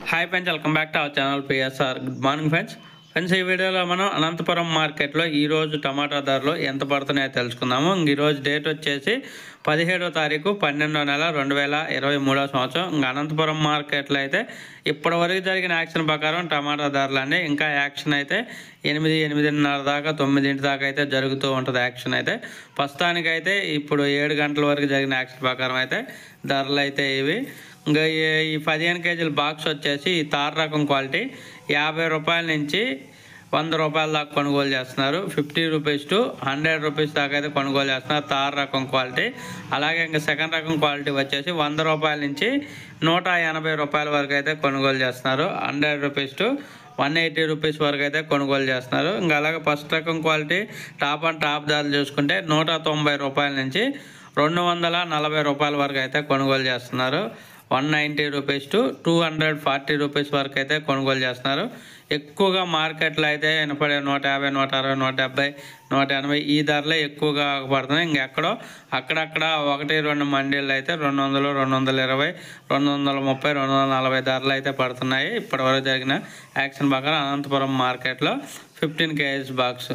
Hi friends, welcome back to our channel PSR. Good morning friends. ఈ వీడియోలో మనం అనంతపురం మార్కెట్లో ఈరోజు టమాటా ధరలు ఎంత పడుతున్నాయో తెలుసుకుందాము. ఈరోజు డేట్ వచ్చేసి 17వ తారీఖు 12వ నెల 2023వ సంవత్సరం. అనంతపురం మార్కెట్లో అయితే ఇప్పటివరకు జరిగిన యాక్షన్ ప్రకారం టమాటా ధరలు ఇంకా యాక్షన్ అయితే 8-8:30 దాకా 9 దాకా అయితే జరుగుతూ ఉంటుంది. యాక్షన్ అయితే ప్రస్తుతానికైతే ఇప్పుడు 7 గంటల వరకు జరిగిన యాక్షన్ ప్రకారం అయితే ధరలు అయితే ఇవి. ఇంకా ఈ 15 కేజీల బాక్స్ వచ్చేసి ఈ తార్ రకం క్వాలిటీ 50 రూపాయల నుంచి 100 రూపాయల దాకా కొనుగోలు చేస్తున్నారు. 50 రూపీస్ టు 100 రూపీస్ దాకా అయితే కొనుగోలు చేస్తున్నారు తార్ రకం క్వాలిటీ. అలాగే ఇంకా సెకండ్ రకం క్వాలిటీ వచ్చేసి 100 రూపాయల నుంచి 180 రూపాయల వరకు అయితే కొనుగోలు చేస్తున్నారు. 100 రూపీస్ టు 180 రూపీస్ వరకు అయితే కొనుగోలు చేస్తున్నారు. ఇంకా అలాగే ఫస్ట్ రకం క్వాలిటీ టాప్ అండ్ టాప్ ధరలు చూసుకుంటే 190 రూపాయల నుంచి 240 రూపాయల వరకు అయితే కొనుగోలు చేస్తున్నారు. 190 రూపీస్ టు 240 రూపీస్ వరకు అయితే కొనుగోలు చేస్తున్నారు. ఎక్కువగా మార్కెట్లో అయితే వినపడే 150, 160, 170, 180 ఈ ధరలే ఎక్కువగా పడుతున్నాయి. ఇంకెక్కడో అక్కడక్కడ 1-2 మండీలు అయితే 200, 220, 230, 240 ధరలు అయితే పడుతున్నాయి. ఇప్పటివరకు జరిగిన యాక్షన్ ప్రకారం అనంతపురం మార్కెట్లో 15 కేజీస్ బాక్స్.